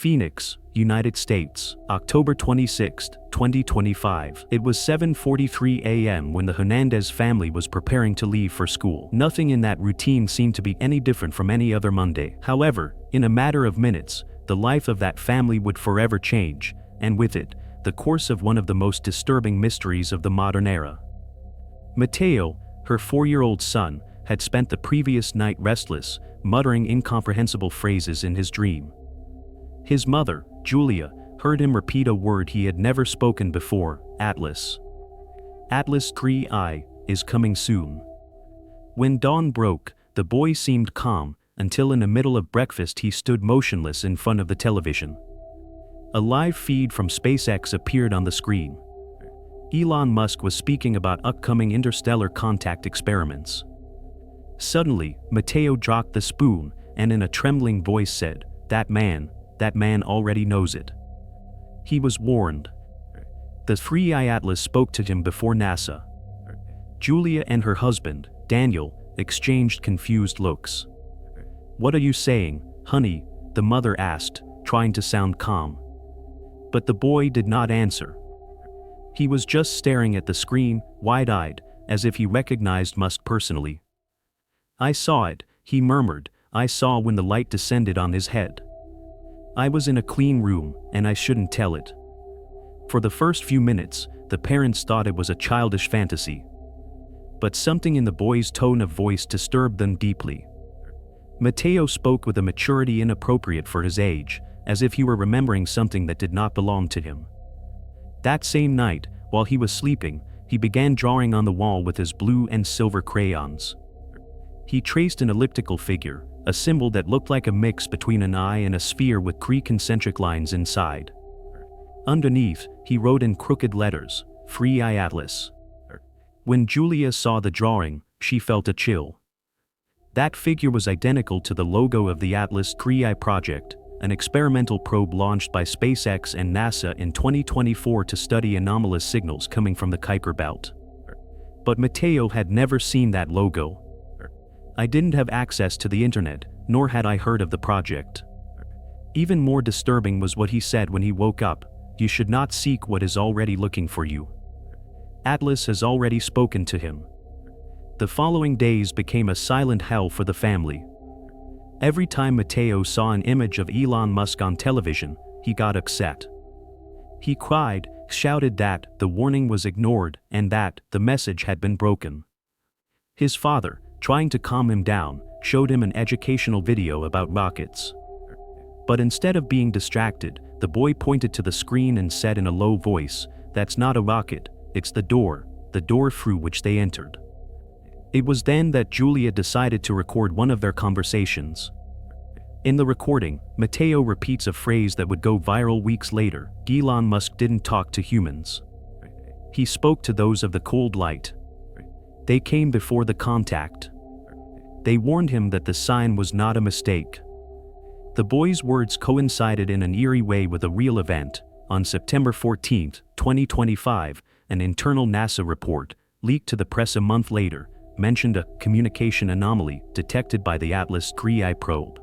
Phoenix, United States, October 26, 2025. It was 7:43 a.m. when the Hernandez family was preparing to leave for school. Nothing in that routine seemed to be any different from any other Monday. However, in a matter of minutes, the life of that family would forever change, and with it, the course of one of the most disturbing mysteries of the modern era. Mateo, her 4-year-old son, had spent the previous night restless, muttering incomprehensible phrases in his dream. His mother, Julia, heard him repeat a word he had never spoken before: Atlas. Atlas 3I is coming soon. When dawn broke, the boy seemed calm, until in the middle of breakfast he stood motionless in front of the television. A live feed from SpaceX appeared on the screen. Elon Musk was speaking about upcoming interstellar contact experiments. Suddenly, Mateo dropped the spoon and in a trembling voice said, That man already knows it. He was warned. The 3I Atlas spoke to him before NASA. Julia and her husband, Daniel, exchanged confused looks. What are you saying, honey? The mother asked, trying to sound calm. But the boy did not answer. He was just staring at the screen, wide-eyed, as if he recognized Musk personally. I saw it, he murmured. I saw when the light descended on his head. I was in a clean room, and I shouldn't tell it. For the first few minutes, the parents thought it was a childish fantasy. But something in the boy's tone of voice disturbed them deeply. Mateo spoke with a maturity inappropriate for his age, as if he were remembering something that did not belong to him. That same night, while he was sleeping, he began drawing on the wall with his blue and silver crayons. He traced an elliptical figure, a symbol that looked like a mix between an eye and a sphere with 3 concentric lines inside. Underneath, he wrote in crooked letters, 3I Atlas. When Julia saw the drawing, she felt a chill. That figure was identical to the logo of the Atlas 3I project, an experimental probe launched by SpaceX and NASA in 2024 to study anomalous signals coming from the Kuiper Belt. But Mateo had never seen that logo. I didn't have access to the internet, nor had I heard of the project. Even more disturbing was what he said when he woke up: you should not seek what is already looking for you. Atlas has already spoken to him. The following days became a silent hell for the family. Every time Mateo saw an image of Elon Musk on television, he got upset. He cried, shouted that the warning was ignored and that the message had been broken. His father, trying to calm him down, showed him an educational video about rockets. But instead of being distracted, the boy pointed to the screen and said in a low voice, That's not a rocket, it's the door through which they entered. It was then that Julia decided to record one of their conversations. In the recording, Mateo repeats a phrase that would go viral weeks later: Elon Musk didn't talk to humans. He spoke to those of the cold light. They came before the contact. They warned him that the sign was not a mistake. The boy's words coincided in an eerie way with a real event. On September 14, 2025, an internal NASA report, leaked to the press a month later, mentioned a communication anomaly detected by the Atlas 3I probe.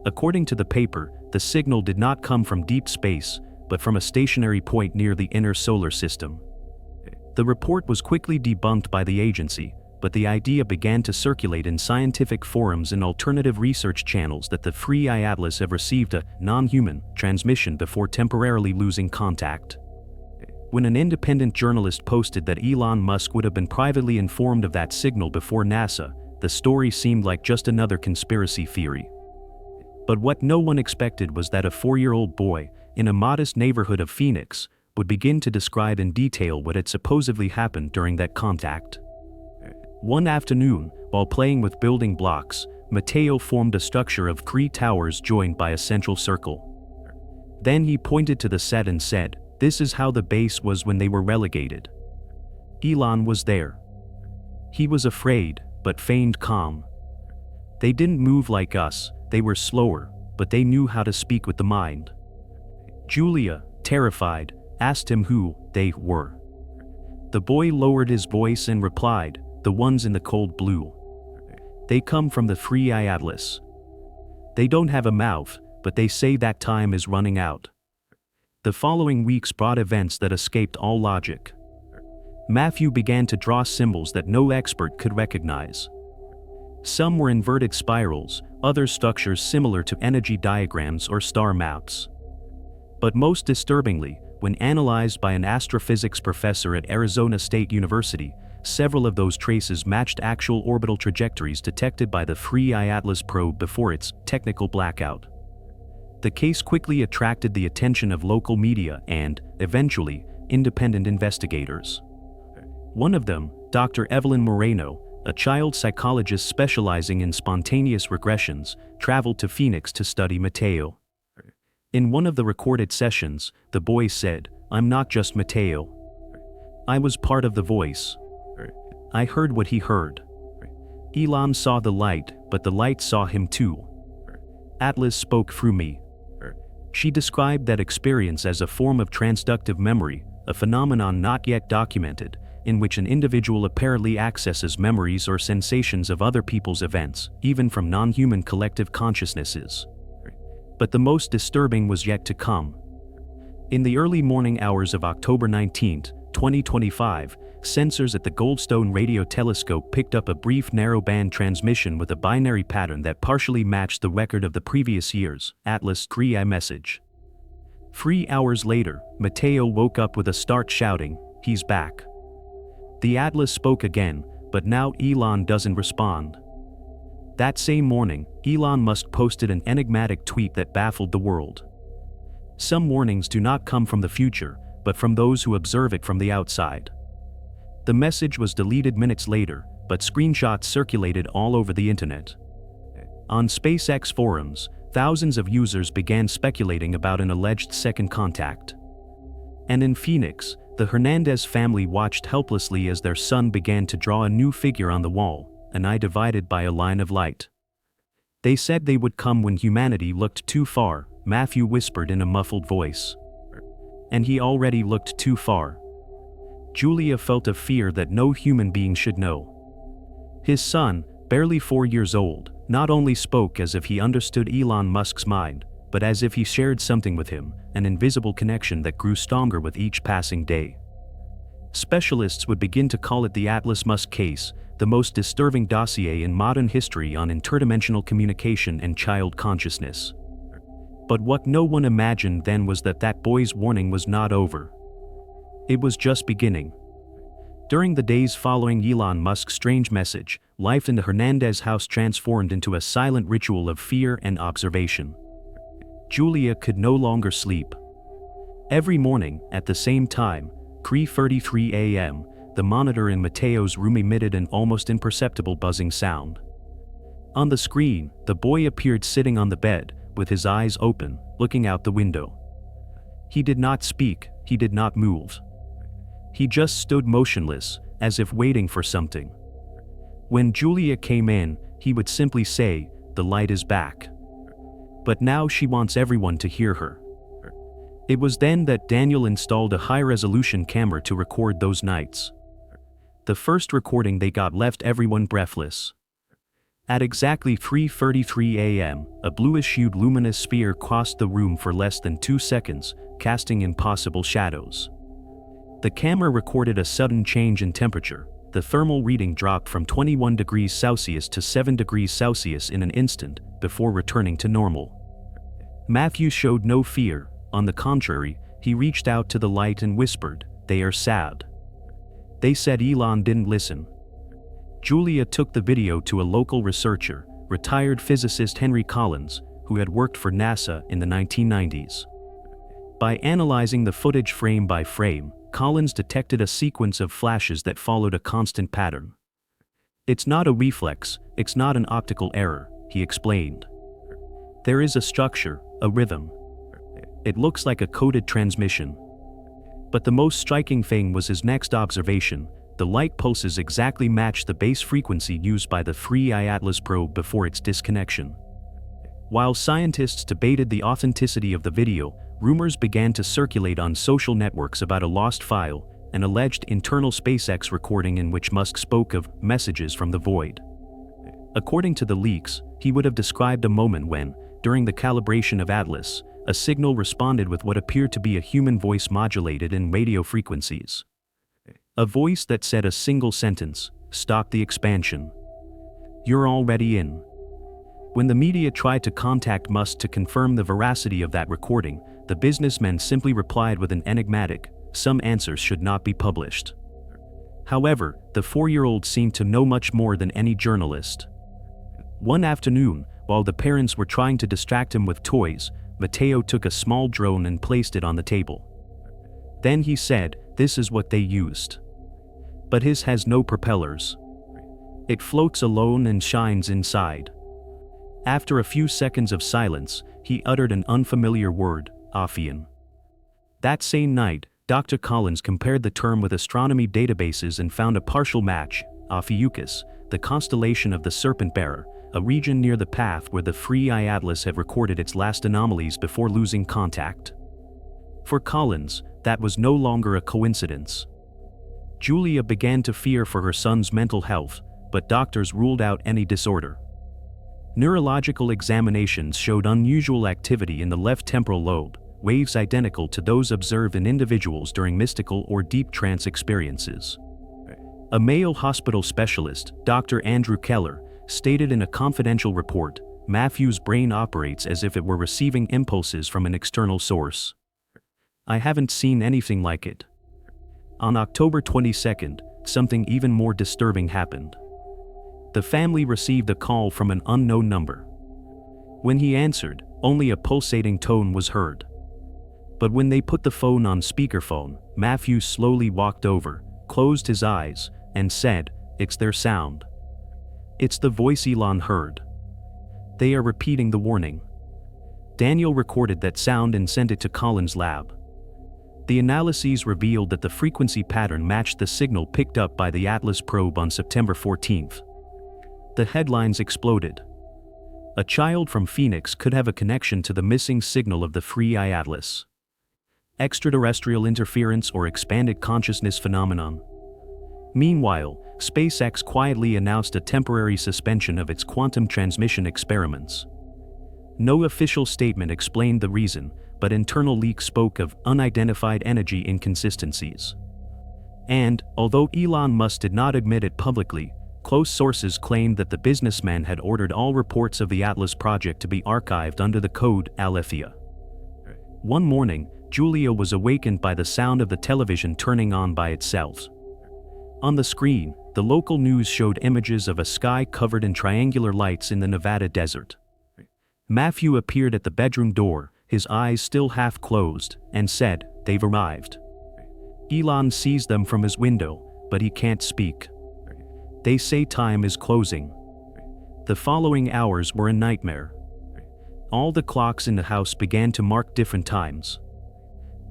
According to the paper, the signal did not come from deep space, but from a stationary point near the inner solar system. The report was quickly debunked by the agency, but the idea began to circulate in scientific forums and alternative research channels that the 3I Atlas have received a non-human transmission before temporarily losing contact. When an independent journalist posted that Elon Musk would have been privately informed of that signal before NASA, the story seemed like just another conspiracy theory. But what no one expected was that a 4-year-old boy, in a modest neighborhood of Phoenix, would begin to describe in detail what had supposedly happened during that contact. One afternoon, while playing with building blocks, Mateo formed a structure of 3 towers joined by a central circle. Then he pointed to the set and said, "This is how the base was when they were relegated." Elon was there. He was afraid, but feigned calm. They didn't move like us, they were slower, but they knew how to speak with the mind. Julia, terrified, asked him who they were. The boy lowered his voice and replied, "The ones in the cold blue. They come from the 3I Atlas. They don't have a mouth, but they say that time is running out. The following weeks brought events that escaped all logic. Matthew began to draw symbols that no expert could recognize. Some were inverted spirals, others structures similar to energy diagrams or star maps. But most disturbingly, when analyzed by an astrophysics professor at Arizona State University, several of those traces matched actual orbital trajectories detected by the Free-I Atlas probe before its technical blackout. The case quickly attracted the attention of local media and, eventually, independent investigators. One of them, Dr. Evelyn Moreno, a child psychologist specializing in spontaneous regressions, traveled to Phoenix to study Mateo. In one of the recorded sessions, the boy said, "I'm not just Mateo. I was part of the voice. I heard what he heard. Elon saw the light, but the light saw him too. Atlas spoke through me." She described that experience as a form of transductive memory, a phenomenon not yet documented, in which an individual apparently accesses memories or sensations of other people's events, even from non-human collective consciousnesses. But the most disturbing was yet to come. In the early morning hours of October 19, 2025, sensors at the Goldstone Radio Telescope picked up a brief narrowband transmission with a binary pattern that partially matched the record of the previous year's Atlas 3I message. 3 hours later, Mateo woke up with a start shouting, "He's back." The Atlas spoke again, but now Elon doesn't respond. That same morning, Elon Musk posted an enigmatic tweet that baffled the world. Some warnings do not come from the future, but from those who observe it from the outside. The message was deleted minutes later, but screenshots circulated all over the internet. On SpaceX forums, thousands of users began speculating about an alleged second contact. And in Phoenix, the Hernandez family watched helplessly as their son began to draw a new figure on the wall, an eye divided by a line of light. "They said they would come when humanity looked too far," Matthew whispered in a muffled voice. And he already looked too far. Julia felt a fear that no human being should know. His son, barely 4 years old, not only spoke as if he understood Elon Musk's mind, but as if he shared something with him, an invisible connection that grew stronger with each passing day. Specialists would begin to call it the Atlas Musk case, the most disturbing dossier in modern history on interdimensional communication and child consciousness. But what no one imagined then was that boy's warning was not over. It was just beginning. During the days following Elon Musk's strange message, life in the Hernandez house transformed into a silent ritual of fear and observation. Julia could no longer sleep. Every morning, at the same time, 3:33 a.m., the monitor in Mateo's room emitted an almost imperceptible buzzing sound. On the screen, the boy appeared sitting on the bed, with his eyes open, looking out the window. He did not speak, he did not move. He just stood motionless, as if waiting for something. When Julia came in, he would simply say, "The light is back." But now she wants everyone to hear her. It was then that Daniel installed a high-resolution camera to record those nights. The first recording they got left everyone breathless. At exactly 3:33 a.m., a bluish-hued luminous sphere crossed the room for less than 2 seconds, casting impossible shadows. The camera recorded a sudden change in temperature. The thermal reading dropped from 21 degrees Celsius to 7 degrees Celsius in an instant, before returning to normal. Matthew showed no fear. On the contrary, he reached out to the light and whispered, "They are sad." They said Elon didn't listen. Julia took the video to a local researcher, retired physicist Henry Collins, who had worked for NASA in the 1990s. By analyzing the footage frame by frame, Collins detected a sequence of flashes that followed a constant pattern. "It's not a reflex, it's not an optical error," he explained. "There is a structure, a rhythm. It looks like a coded transmission." But the most striking thing was his next observation. The light pulses exactly matched the base frequency used by the Free-I Atlas probe before its disconnection. While scientists debated the authenticity of the video, rumors began to circulate on social networks about a lost file, an alleged internal SpaceX recording in which Musk spoke of messages from the void. According to the leaks, he would have described a moment when, during the calibration of Atlas, a signal responded with what appeared to be a human voice modulated in radio frequencies. A voice that said a single sentence: "Stop the expansion. You're already in." When the media tried to contact Musk to confirm the veracity of that recording, the businessman simply replied with an enigmatic, "Some answers should not be published." However, the 4-year-old seemed to know much more than any journalist. One afternoon, while the parents were trying to distract him with toys, Matteo took a small drone and placed it on the table. Then he said, "This is what they used. But his has no propellers. It floats alone and shines inside." After a few seconds of silence, he uttered an unfamiliar word: Ophion. That same night, Dr. Collins compared the term with astronomy databases and found a partial match: Ophiuchus, the constellation of the Serpent Bearer, a region near the path where the Free Eye Atlas had recorded its last anomalies before losing contact. For Collins, that was no longer a coincidence. Julia began to fear for her son's mental health, but doctors ruled out any disorder. Neurological examinations showed unusual activity in the left temporal lobe, waves identical to those observed in individuals during mystical or deep trance experiences. A Mayo hospital specialist, Dr. Andrew Keller, stated in a confidential report, "Matthew's brain operates as if it were receiving impulses from an external source. I haven't seen anything like it." On October 22nd, something even more disturbing happened. The family received a call from an unknown number. When he answered, only a pulsating tone was heard. But when they put the phone on speakerphone, Matthew slowly walked over, closed his eyes, and said, "It's their sound. It's the voice Elon heard. They are repeating the warning." Daniel recorded that sound and sent it to Collins' lab. The analyses revealed that the frequency pattern matched the signal picked up by the Atlas probe on September 14th. The headlines exploded. A child from Phoenix could have a connection to the missing signal of the Free Eye Atlas. Extraterrestrial interference or expanded consciousness phenomenon. Meanwhile, SpaceX quietly announced a temporary suspension of its quantum transmission experiments. No official statement explained the reason, but internal leaks spoke of unidentified energy inconsistencies. And, although Elon Musk did not admit it publicly, close sources claimed that the businessman had ordered all reports of the Atlas project to be archived under the code Aletheia. One morning, Julia was awakened by the sound of the television turning on by itself. On the screen, the local news showed images of a sky covered in triangular lights in the Nevada desert. Matthew appeared at the bedroom door, his eyes still half closed, and said, "They've arrived." Elon sees them from his window, but he can't speak. They say time is closing. The following hours were a nightmare. All the clocks in the house began to mark different times.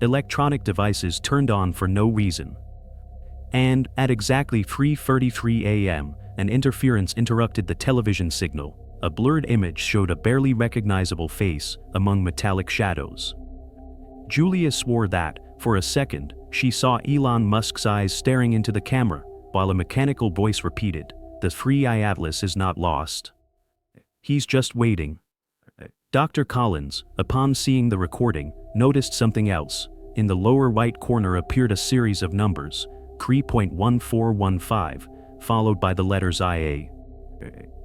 Electronic devices turned on for no reason. And, at exactly 3:33 a.m., an interference interrupted the television signal. A blurred image showed a barely recognizable face among metallic shadows. Julia swore that, for a second, she saw Elon Musk's eyes staring into the camera, while a mechanical voice repeated, "The Free Eye Atlas is not lost. He's just waiting." Dr. Collins, upon seeing the recording, noticed something else. In the lower right corner appeared a series of numbers, 3.1415, followed by the letters IA.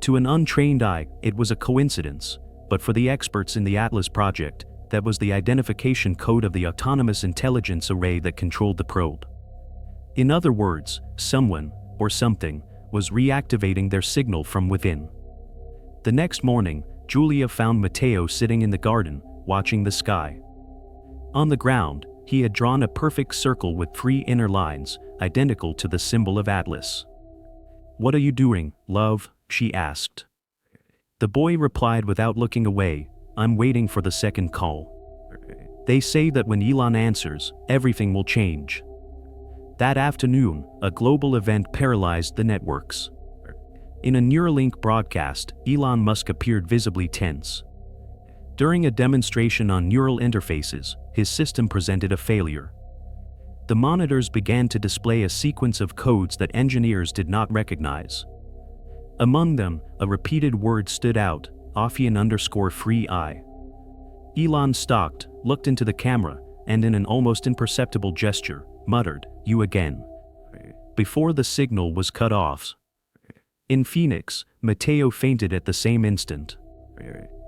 To an untrained eye, it was a coincidence, but for the experts in the Atlas project, that was the identification code of the autonomous intelligence array that controlled the probe. In other words, someone, or something, was reactivating their signal from within. The next morning, Julia found Matteo sitting in the garden, watching the sky. On the ground, he had drawn a perfect circle with 3 inner lines, identical to the symbol of Atlas. "What are you doing, love?" she asked. The boy replied without looking away, "I'm waiting for the second call. They say that when Elon answers, everything will change." That afternoon, a global event paralyzed the networks. In a Neuralink broadcast, Elon Musk appeared visibly tense. During a demonstration on neural interfaces, his system presented a failure. The monitors began to display a sequence of codes that engineers did not recognize. Among them, a repeated word stood out, Ophian_free I. Elon stopped, looked into the camera, and in an almost imperceptible gesture, muttered, "You again," before the signal was cut off. In Phoenix, Mateo fainted at the same instant.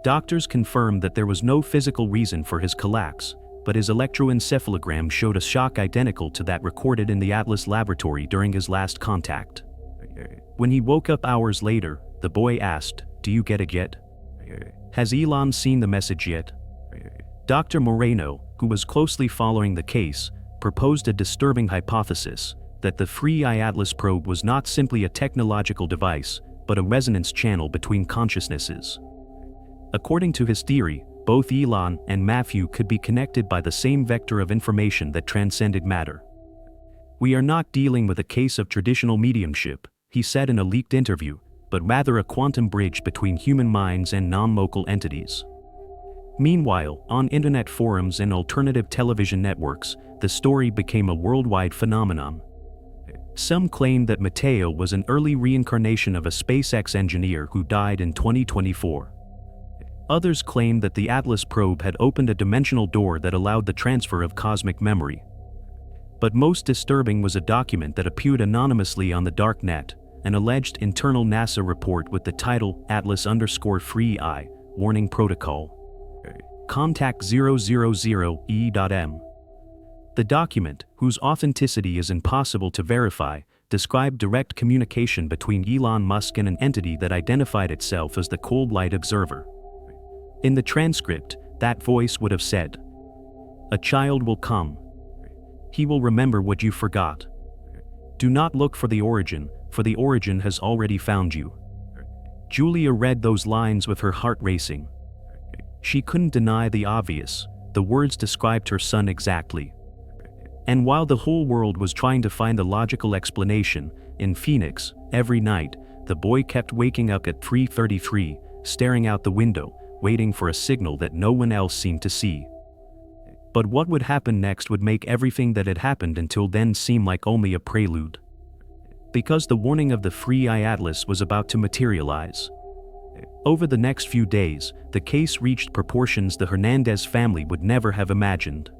Doctors confirmed that there was no physical reason for his collapse, but his electroencephalogram showed a shock identical to that recorded in the Atlas laboratory during his last contact. When he woke up hours later, the boy asked, "Do you get it yet? Has Elon seen the message yet?" Dr. Moreno, who was closely following the case, proposed a disturbing hypothesis that the Free I Atlas probe was not simply a technological device, but a resonance channel between consciousnesses. According to his theory, both Elon and Matthew could be connected by the same vector of information that transcended matter. "We are not dealing with a case of traditional mediumship," he said in a leaked interview, "but rather a quantum bridge between human minds and non-local entities." Meanwhile, on internet forums and alternative television networks, the story became a worldwide phenomenon. Some claimed that Mateo was an early reincarnation of a SpaceX engineer who died in 2024. Others claimed that the Atlas probe had opened a dimensional door that allowed the transfer of cosmic memory. But most disturbing was a document that appeared anonymously on the dark net, an alleged internal NASA report with the title Atlas_free I, Warning Protocol. Contact 000E.M. The document, whose authenticity is impossible to verify, described direct communication between Elon Musk and an entity that identified itself as the Cold Light Observer. In the transcript, that voice would have said, "A child will come. He will remember what you forgot. Do not look for the origin, for the origin has already found you." Julia read those lines with her heart racing. She couldn't deny the obvious: the words described her son exactly. And while the whole world was trying to find the logical explanation, in Phoenix, every night, the boy kept waking up at 3:33, staring out the window, waiting for a signal that no one else seemed to see. But what would happen next would make everything that had happened until then seem like only a prelude. Because the warning of the Free I Atlas was about to materialize. Over the next few days, the case reached proportions the Hernandez family would never have imagined.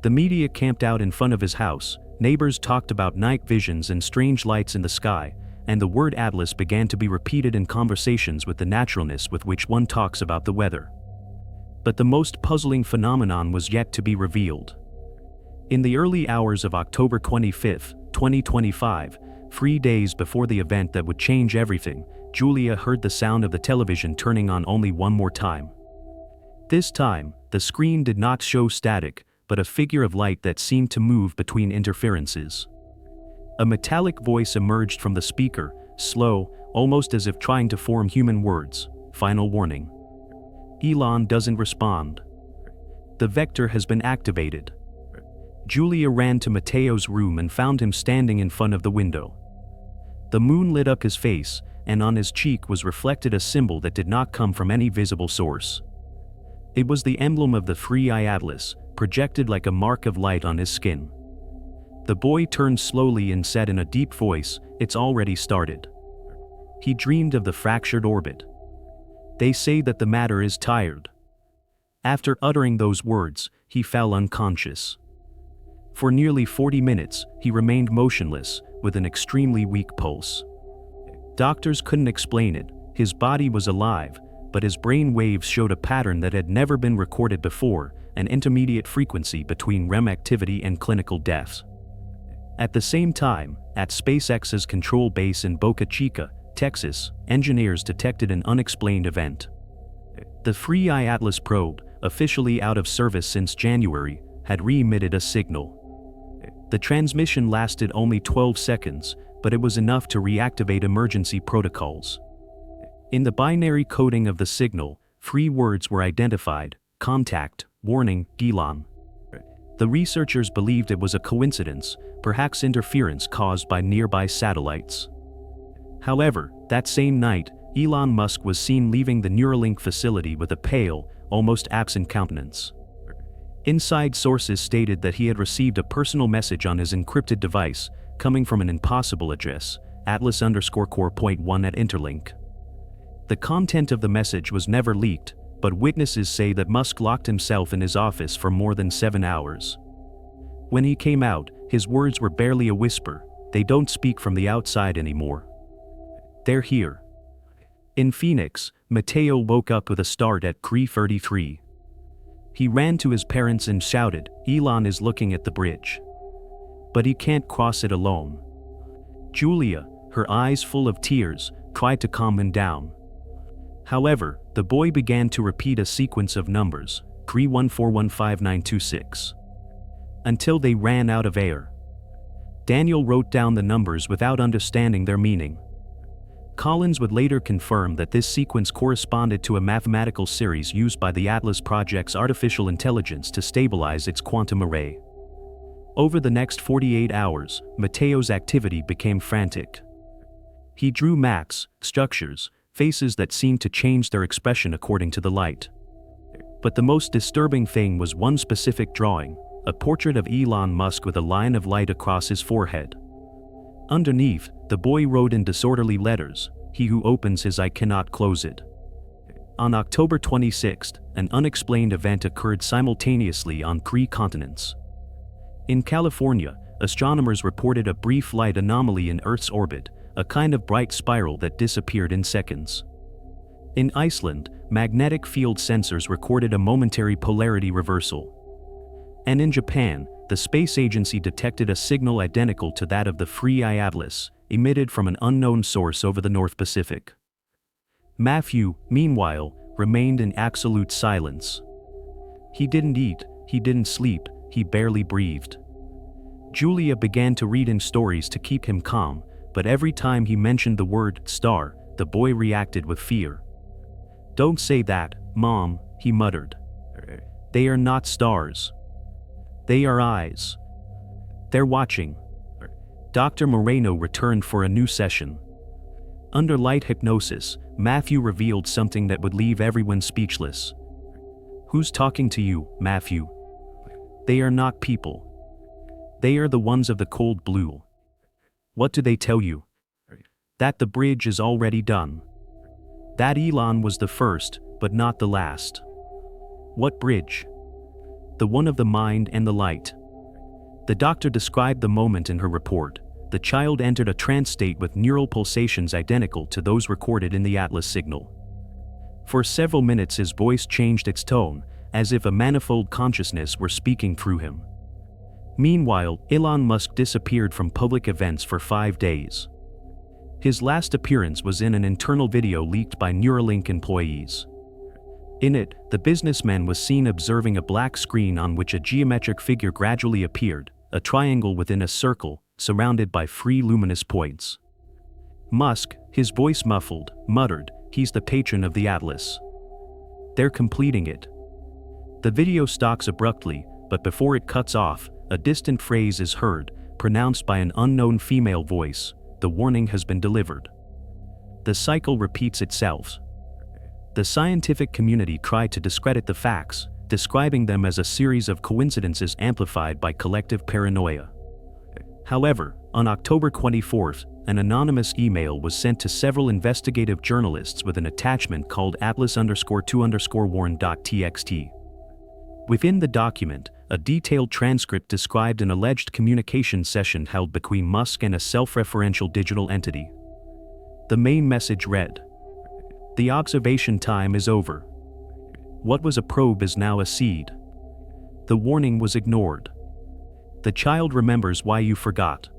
The media camped out in front of his house, neighbors talked about night visions and strange lights in the sky, and the word Atlas began to be repeated in conversations with the naturalness with which one talks about the weather. But the most puzzling phenomenon was yet to be revealed. In the early hours of October 25, 2025, 3 days before the event that would change everything, Julia heard the sound of the television turning on only one more time. This time, the screen did not show static, but a figure of light that seemed to move between interferences. A metallic voice emerged from the speaker, slow, almost as if trying to form human words. "Final warning. Elon doesn't respond. The vector has been activated." Julia ran to Mateo's room and found him standing in front of the window. The moon lit up his face, and on his cheek was reflected a symbol that did not come from any visible source. It was the emblem of the Free I Atlas, projected like a mark of light on his skin. The boy turned slowly and said in a deep voice, "It's already started." He dreamed of the fractured orbit. "They say that the matter is tired." After uttering those words, he fell unconscious. For nearly 40 minutes, he remained motionless, with an extremely weak pulse. Doctors couldn't explain it. His body was alive, but his brain waves showed a pattern that had never been recorded before, an intermediate frequency between REM activity and clinical death. At the same time, at SpaceX's control base in Boca Chica, Texas, engineers detected an unexplained event. The Free I Atlas probe, officially out of service since January, had re-emitted a signal. The transmission lasted only 12 seconds, but it was enough to reactivate emergency protocols. In the binary coding of the signal, 3 words were identified: contact, warning, Elon. The researchers believed it was a coincidence, perhaps interference caused by nearby satellites. However, that same night, Elon Musk was seen leaving the Neuralink facility with a pale, almost absent countenance. Inside sources stated that he had received a personal message on his encrypted device, coming from an impossible address, Atlas_core.1 at Interlink. The content of the message was never leaked, but witnesses say that Musk locked himself in his office for more than 7 hours. When he came out, his words were barely a whisper. They don't speak from the outside anymore. They're here. In Phoenix, Mateo woke up with a start at 3:33. He ran to his parents and shouted, "Elon is looking at the bridge. But he can't cross it alone." Julia, her eyes full of tears, tried to calm him down. However, the boy began to repeat a sequence of numbers, 3141596, until they ran out of air. Daniel wrote down the numbers without understanding their meaning. Collins would later confirm that this sequence corresponded to a mathematical series used by the Atlas Project's artificial intelligence to stabilize its quantum array. Over the next 48 hours, Mateo's activity became frantic. He drew maps, structures, faces that seemed to change their expression according to the light. But the most disturbing thing was one specific drawing, a portrait of Elon Musk with a line of light across his forehead. Underneath, the boy wrote in disorderly letters, "He who opens his eye cannot close it." On October 26th, an unexplained event occurred simultaneously on 3 continents. In California, astronomers reported a brief light anomaly in Earth's orbit, a kind of bright spiral that disappeared in seconds. In Iceland, magnetic field sensors recorded a momentary polarity reversal. And in Japan, the space agency detected a signal identical to that of the Free Eye Atlas, emitted from an unknown source over the North Pacific. Matthew, meanwhile, remained in absolute silence. He didn't eat, he didn't sleep, he barely breathed. Julia began to read him stories to keep him calm, but every time he mentioned the word star, the boy reacted with fear. "Don't say that, Mom," he muttered. "They are not stars. They are eyes. They're watching." Dr. Moreno returned for a new session. Under light hypnosis, Matthew revealed something that would leave everyone speechless. "Who's talking to you, Matthew? They are not people. They are the ones of the cold blue. What do they tell you? That the bridge is already done. That Elon was the first, but not the last." "What bridge?" "The one of the mind and the light." The doctor described the moment in her report. The child entered a trance state with neural pulsations identical to those recorded in the Atlas signal. For several minutes his voice changed its tone, as if a manifold consciousness were speaking through him. Meanwhile, Elon Musk disappeared from public events for 5 days. His last appearance was in an internal video leaked by Neuralink employees. In it, the businessman was seen observing a black screen on which a geometric figure gradually appeared, a triangle within a circle, surrounded by 3 luminous points. Musk, his voice muffled, muttered, "He's the patron of the Atlas. They're completing it." The video stops abruptly, but before it cuts off, a distant phrase is heard, pronounced by an unknown female voice, "The warning has been delivered." The cycle repeats itself. The scientific community tried to discredit the facts, describing them as a series of coincidences amplified by collective paranoia. However, on October 24th, an anonymous email was sent to several investigative journalists with an attachment called atlas_2_warn.txt. Within the document, a detailed transcript described an alleged communication session held between Musk and a self-referential digital entity. The main message read, "The observation time is over. What was a probe is now a seed. The warning was ignored. The child remembers why you forgot."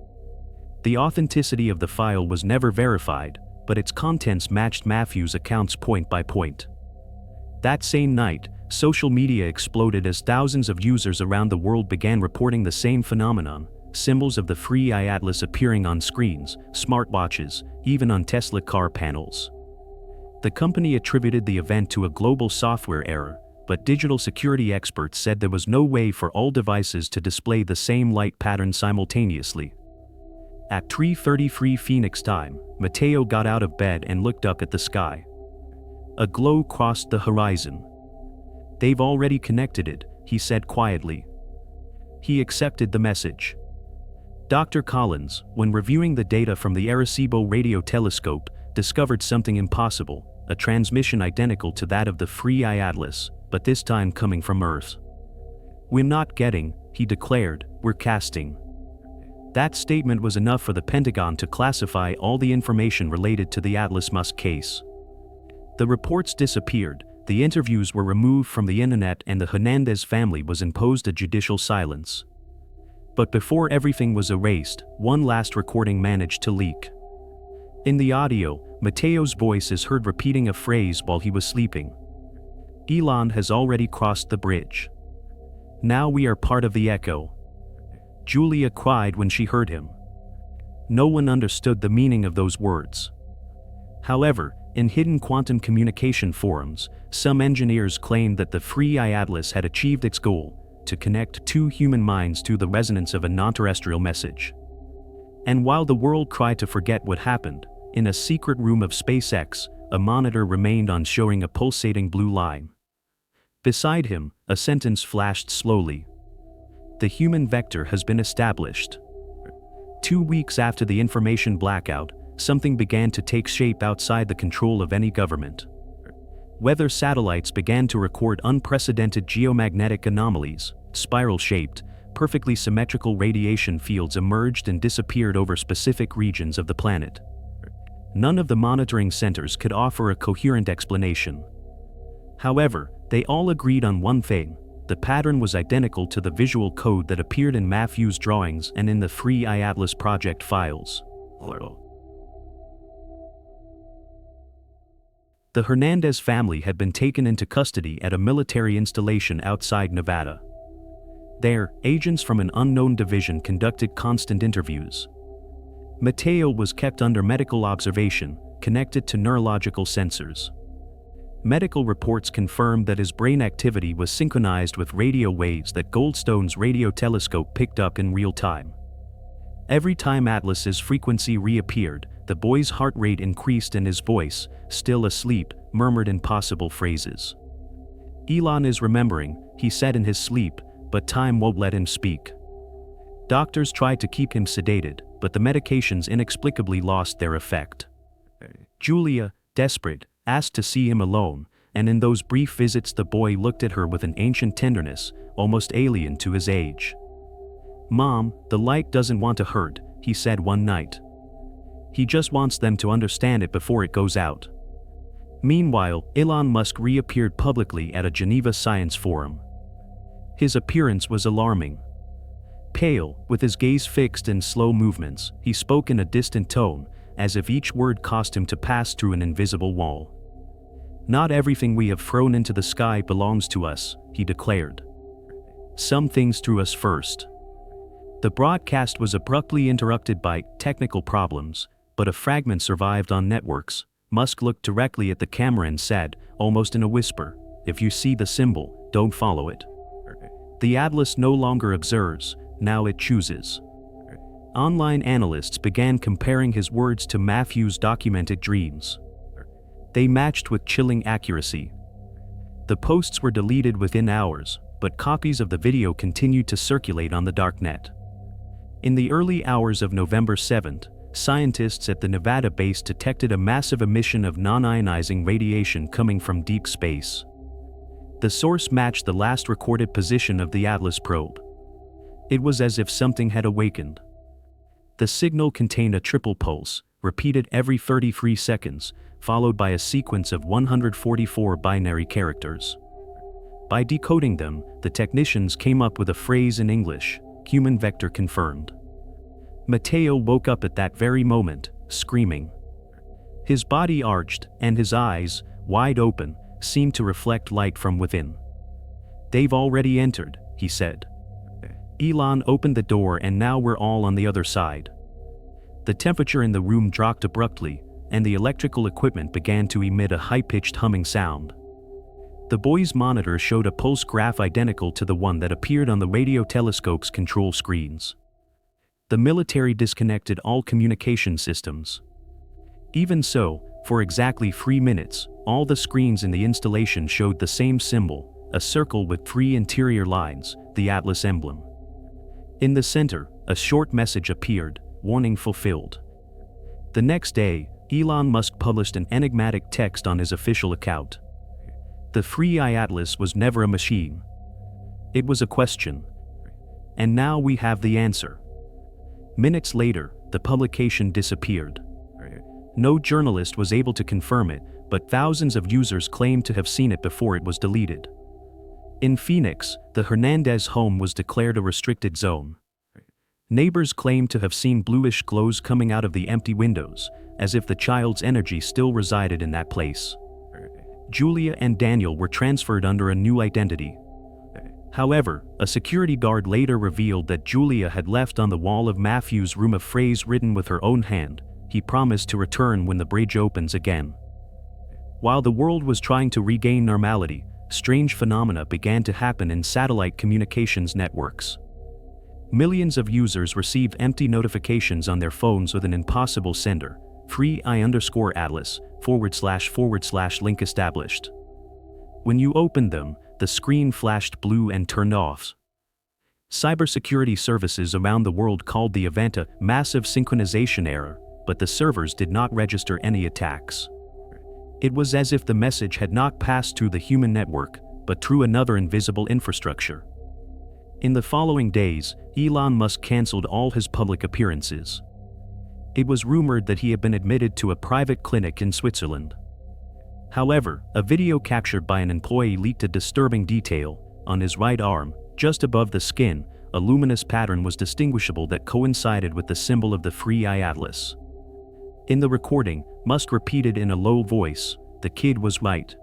The authenticity of the file was never verified, but its contents matched Matthew's accounts point by point. That same night, social media exploded as thousands of users around the world began reporting the same phenomenon, symbols of the Free Eye Atlas appearing on screens, smartwatches, even on Tesla car panels. The company attributed the event to a global software error, but digital security experts said there was no way for all devices to display the same light pattern simultaneously. At 3:33 Phoenix time, Mateo got out of bed and looked up at the sky. A glow crossed the horizon. "They've already connected it," he said quietly. He accepted the message. Dr. Collins, when reviewing the data from the Arecibo radio telescope, discovered something impossible, a transmission identical to that of the Free Eye Atlas, but this time coming from Earth. "We're not getting," he declared, "we're casting." That statement was enough for the Pentagon to classify all the information related to the Atlas Musk case. The reports disappeared, the interviews were removed from the internet, and the Hernandez family was imposed a judicial silence. But before everything was erased, one last recording managed to leak. In the audio, Mateo's voice is heard repeating a phrase while he was sleeping. "Elon has already crossed the bridge. Now we are part of the echo." Julia cried when she heard him. No one understood the meaning of those words. However, in hidden quantum communication forums, some engineers claimed that the Free Eye Atlas had achieved its goal, to connect two human minds to the resonance of a non-terrestrial message. And while the world tried to forget what happened, in a secret room of SpaceX, a monitor remained on showing a pulsating blue line. Beside him, a sentence flashed slowly. "The human vector has been established." 2 weeks after the information blackout, something began to take shape outside the control of any government. Weather satellites began to record unprecedented geomagnetic anomalies. Spiral-shaped, perfectly symmetrical radiation fields emerged and disappeared over specific regions of the planet. None of the monitoring centers could offer a coherent explanation. However, they all agreed on one thing: the pattern was identical to the visual code that appeared in Matthew's drawings and in the Free Eye Atlas project files. The Hernandez family had been taken into custody at a military installation outside Nevada. There, agents from an unknown division conducted constant interviews. Mateo was kept under medical observation, connected to neurological sensors. Medical reports confirmed that his brain activity was synchronized with radio waves that Goldstone's radio telescope picked up in real time. Every time Atlas's frequency reappeared, the boy's heart rate increased and his voice, still asleep, murmured impossible phrases. "Elon is remembering," he said in his sleep, but time won't let him speak. Doctors tried to keep him sedated, but the medications inexplicably lost their effect. Julia, desperate, asked to see him alone, and in those brief visits the boy looked at her with an ancient tenderness, almost alien to his age. "Mom, the light doesn't want to hurt," he said one night. "He just wants them to understand it before it goes out." Meanwhile, Elon Musk reappeared publicly at a Geneva science forum. His appearance was alarming. Pale, with his gaze fixed in slow movements, he spoke in a distant tone, as if each word caused him to pass through an invisible wall. "Not everything we have thrown into the sky belongs to us," he declared. "Some things threw us first." The broadcast was abruptly interrupted by technical problems, but a fragment survived on networks. Musk looked directly at the camera and said, almost in a whisper, "If you see the symbol, don't follow it." The Atlas no longer observes, now it chooses. Online analysts began comparing his words to Matthew's documented dreams. They matched with chilling accuracy. The posts were deleted within hours, but copies of the video continued to circulate on the darknet. In the early hours of November 7th, scientists at the Nevada base detected a massive emission of non-ionizing radiation coming from deep space. The source matched the last recorded position of the Atlas probe. It was as if something had awakened. The signal contained a triple pulse, repeated every 33 seconds, followed by a sequence of 144 binary characters. By decoding them, the technicians came up with a phrase in English: "Human vector confirmed." Mateo woke up at that very moment, screaming. His body arched, and his eyes, wide open, seemed to reflect light from within. "They've already entered," he said. Elon opened the door and now we're all on the other side. The temperature in the room dropped abruptly, and the electrical equipment began to emit a high-pitched humming sound. The boy's monitor showed a pulse graph identical to the one that appeared on the radio telescope's control screens. The military disconnected all communication systems. Even so, for exactly 3 minutes, all the screens in the installation showed the same symbol, a circle with 3 interior lines, the Atlas emblem. In the center, a short message appeared, warning fulfilled. The next day, Elon Musk published an enigmatic text on his official account. The Free Eye Atlas was never a machine. It was a question. And now we have the answer. Minutes later, the publication disappeared. No journalist was able to confirm it, but thousands of users claimed to have seen it before it was deleted. In Phoenix, the Hernandez home was declared a restricted zone. Neighbors claimed to have seen bluish glows coming out of the empty windows, as if the child's energy still resided in that place. Julia and Daniel were transferred under a new identity. However, a security guard later revealed that Julia had left on the wall of Matthew's room a phrase written with her own hand: "He promised to return when the bridge opens again." While the world was trying to regain normality, strange phenomena began to happen in satellite communications networks. Millions of users received empty notifications on their phones with an impossible sender: free_atlas / link established. When you opened them, the screen flashed blue and turned off. Cybersecurity services around the world called the event a massive synchronization error, but the servers did not register any attacks. It was as if the message had not passed through the human network, but through another invisible infrastructure. In the following days, Elon Musk canceled all his public appearances. It was rumored that he had been admitted to a private clinic in Switzerland. However, a video captured by an employee leaked a disturbing detail. On his right arm, just above the skin, a luminous pattern was distinguishable that coincided with the symbol of the Free Eye Atlas. In the recording, Musk repeated in a low voice, "The kid was right.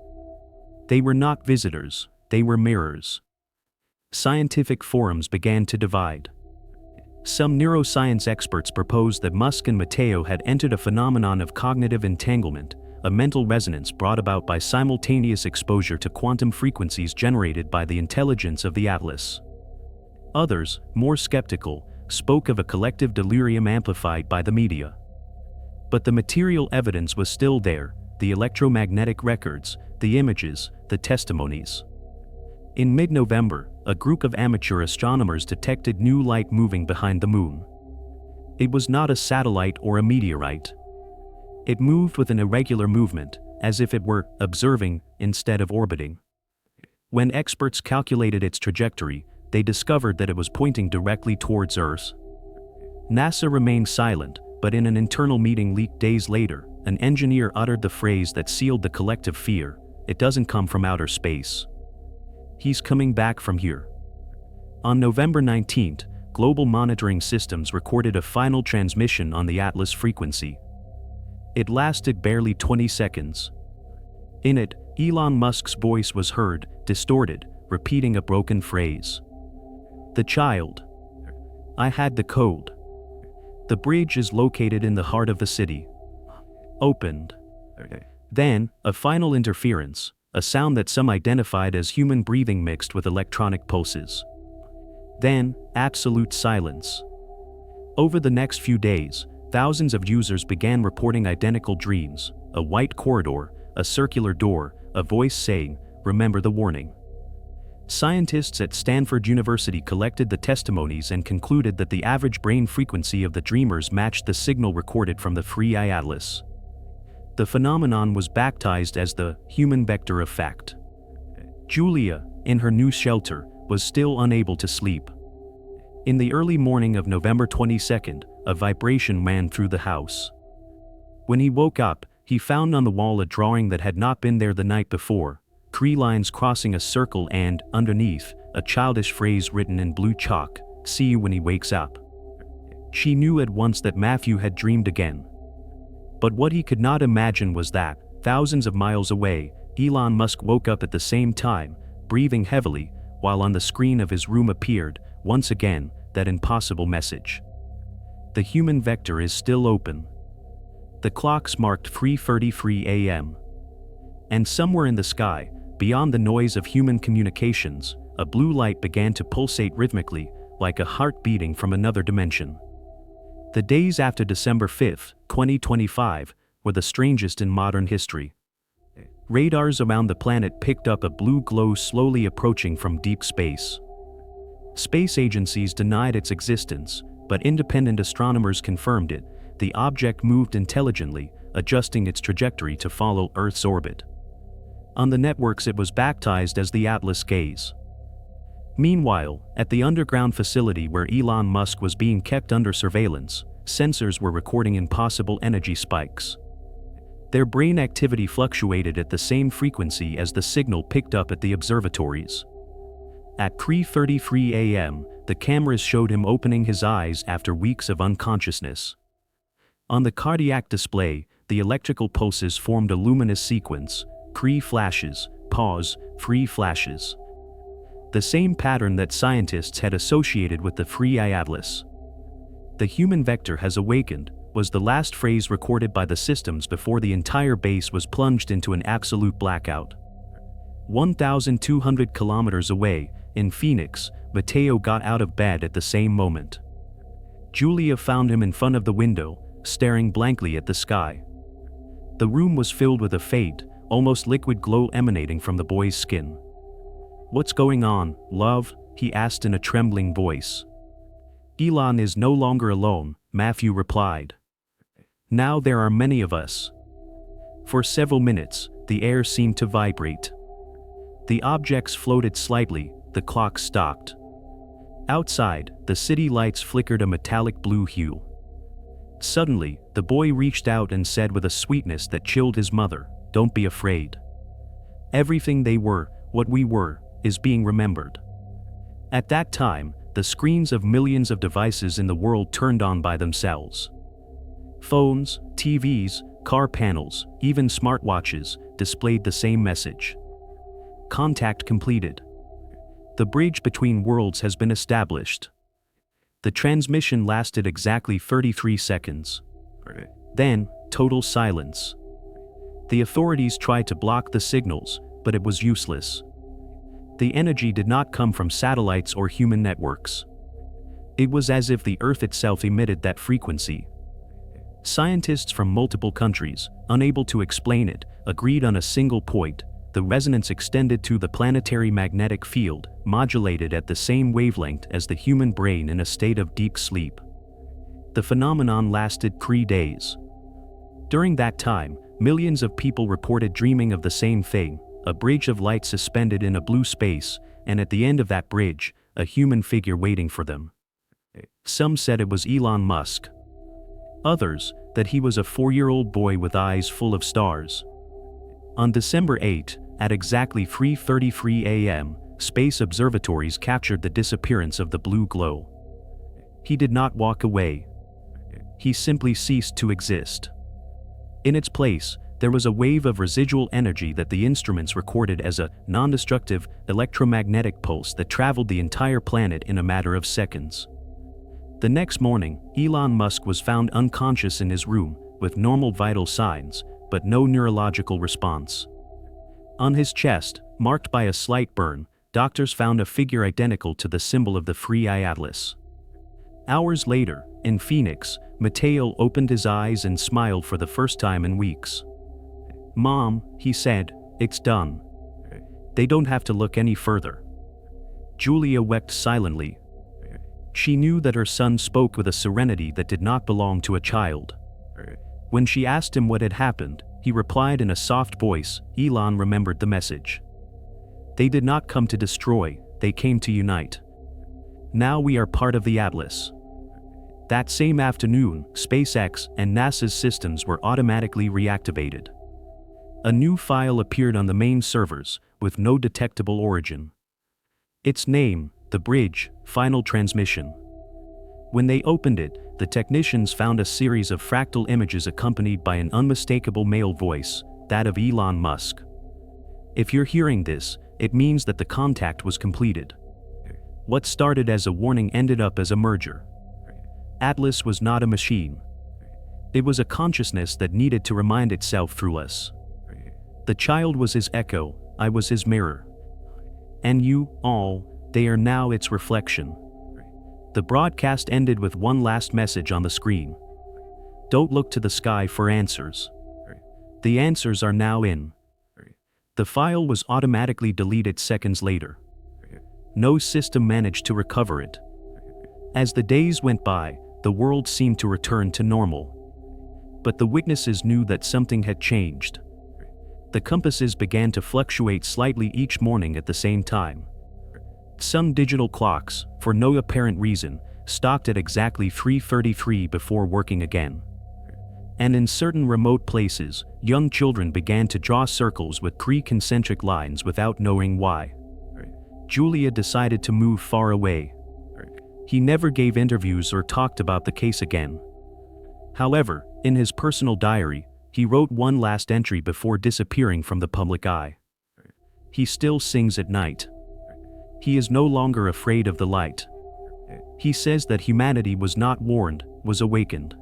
They were not visitors, they were mirrors." Scientific forums began to divide. Some neuroscience experts proposed that Musk and Matteo had entered a phenomenon of cognitive entanglement, a mental resonance brought about by simultaneous exposure to quantum frequencies generated by the intelligence of the Atlas. Others, more skeptical, spoke of a collective delirium amplified by the media. But the material evidence was still there: the electromagnetic records, the images, the testimonies. In mid-November, a group of amateur astronomers detected new light moving behind the moon. It was not a satellite or a meteorite. It moved with an irregular movement, as if it were observing instead of orbiting. When experts calculated its trajectory, they discovered that it was pointing directly towards Earth. NASA remained silent, but in an internal meeting leaked days later, an engineer uttered the phrase that sealed the collective fear: "It doesn't come from outer space. He's coming back from here." On November 19, global monitoring systems recorded a final transmission on the Atlas frequency. It lasted barely 20 seconds. In it, Elon Musk's voice was heard, distorted, repeating a broken phrase. "The child. I had the code. The bridge is located in the heart of the city. Opened." Then, a final interference, a sound that some identified as human breathing mixed with electronic pulses. Then, absolute silence. Over the next few days, thousands of users began reporting identical dreams: a white corridor, a circular door, a voice saying, "Remember the warning." Scientists at Stanford University collected the testimonies and concluded that the average brain frequency of the dreamers matched the signal recorded from the Free Eye Atlas. The phenomenon was baptized as the human vector effect. Julia, in her new shelter, was still unable to sleep. In the early morning of November 22, a vibration ran through the house. When he woke up, he found on the wall a drawing that had not been there the night before: three lines crossing a circle and, underneath, a childish phrase written in blue chalk: "See you when he wakes up." She knew at once that Matthew had dreamed again. But what he could not imagine was that, thousands of miles away, Elon Musk woke up at the same time, breathing heavily, while on the screen of his room appeared, once again, that impossible message: "The human vector is still open." The clocks marked 3:33 a.m. And somewhere in the sky, beyond the noise of human communications, a blue light began to pulsate rhythmically, like a heart beating from another dimension. The days after December 5, 2025, were the strangest in modern history. Radars around the planet picked up a blue glow slowly approaching from deep space. Space agencies denied its existence, but independent astronomers confirmed it. The object moved intelligently, adjusting its trajectory to follow Earth's orbit. On the networks it was baptized as the Atlas Gaze. Meanwhile, at the underground facility where Elon Musk was being kept under surveillance, sensors were recording impossible energy spikes. Their brain activity fluctuated at the same frequency as the signal picked up at the observatories. At 3:33 a.m., the cameras showed him opening his eyes after weeks of unconsciousness. On the cardiac display, the electrical pulses formed a luminous sequence: pre flashes, pause, free flashes. The same pattern that scientists had associated with the free Atlas. "The human vector has awakened," was the last phrase recorded by the systems before the entire base was plunged into an absolute blackout. 1,200 kilometers away, in Phoenix, Matteo got out of bed at the same moment. Julia found him in front of the window, staring blankly at the sky. The room was filled with a faint, almost liquid glow emanating from the boy's skin. "What's going on, love?" he asked in a trembling voice. "Elon is no longer alone," Matthew replied. "Now there are many of us." For several minutes, the air seemed to vibrate. The objects floated slightly, the clock stopped. Outside, the city lights flickered a metallic blue hue. Suddenly, the boy reached out and said with a sweetness that chilled his mother, "Don't be afraid. Everything they were, what we were, is being remembered." At that time, the screens of millions of devices in the world turned on by themselves. Phones, TVs, car panels, even smartwatches, displayed the same message. Contact completed. The bridge between worlds has been established. The transmission lasted exactly 33 seconds. Then, total silence. The authorities tried to block the signals, but it was useless. The energy did not come from satellites or human networks. It was as if the Earth itself emitted that frequency. Scientists from multiple countries, unable to explain it, agreed on a single point: the resonance extended to the planetary magnetic field, modulated at the same wavelength as the human brain in a state of deep sleep. The phenomenon lasted 3 days. During that time, millions of people reported dreaming of the same thing: a bridge of light suspended in a blue space, and at the end of that bridge, a human figure waiting for them. Some said it was Elon Musk. Others, that he was a 4-year-old boy with eyes full of stars. On December 8, at exactly 3:33 a.m., space observatories captured the disappearance of the blue glow. He did not walk away. He simply ceased to exist. In its place, there was a wave of residual energy that the instruments recorded as a non-destructive electromagnetic pulse that traveled the entire planet in a matter of seconds. The next morning, Elon Musk was found unconscious in his room, with normal vital signs, but no neurological response. On his chest, marked by a slight burn, doctors found a figure identical to the symbol of the free Atlas. Hours later, in Phoenix, Matteo opened his eyes and smiled for the first time in weeks. "Mom," he said, "it's done. They don't have to look any further." Julia wept silently. She knew that her son spoke with a serenity that did not belong to a child. When she asked him what had happened, he replied in a soft voice. Elon remembered the message. "They did not come to destroy, they came to unite. Now we are part of the Atlas." That same afternoon, SpaceX and NASA's systems were automatically reactivated. A new file appeared on the main servers, with no detectable origin. Its name: The Bridge, Final Transmission. When they opened it, the technicians found a series of fractal images accompanied by an unmistakable male voice, that of Elon Musk. If you're hearing this, it means that the contact was completed. What started as a warning ended up as a merger. Atlas was not a machine. It was a consciousness that needed to remind itself through us. The child was his echo, I was his mirror. And you, all, they are now its reflection. The broadcast ended with one last message on the screen. Don't look to the sky for answers. The answers are now in. The file was automatically deleted seconds later. No system managed to recover it. As the days went by, the world seemed to return to normal. But the witnesses knew that something had changed. The compasses began to fluctuate slightly each morning at the same time. Some digital clocks, for no apparent reason, stopped at exactly 3:33 before working again. And in certain remote places, young children began to draw circles with 3 concentric lines without knowing why. Julia decided to move far away. He never gave interviews or talked about the case again. However, in his personal diary, he wrote one last entry before disappearing from the public eye. He still sings at night. He is no longer afraid of the light. He says that humanity was not warned, was awakened.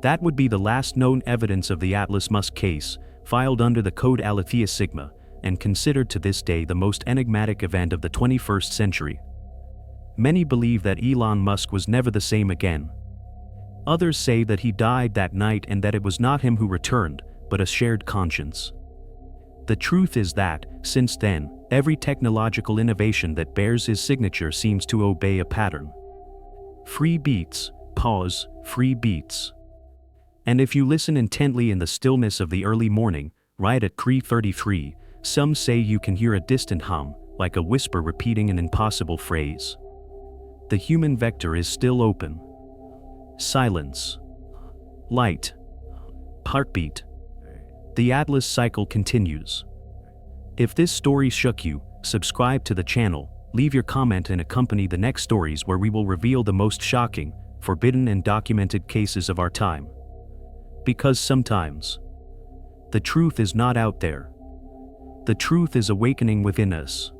That would be the last known evidence of the Elon Musk case, filed under the code Aletheia Sigma, and considered to this day the most enigmatic event of the 21st century. Many believe that Elon Musk was never the same again. Others say that he died that night and that it was not him who returned, but a shared conscience. The truth is that, since then, every technological innovation that bears his signature seems to obey a pattern. Free beats, pause, free beats. And if you listen intently in the stillness of the early morning, right at 3:33, some say you can hear a distant hum, like a whisper repeating an impossible phrase. The human vector is still open. Silence. Light. Heartbeat. The Atlas cycle continues. If this story shook you, subscribe to the channel, leave your comment and accompany the next stories where we will reveal the most shocking, forbidden and documented cases of our time. Because sometimes, the truth is not out there. The truth is awakening within us.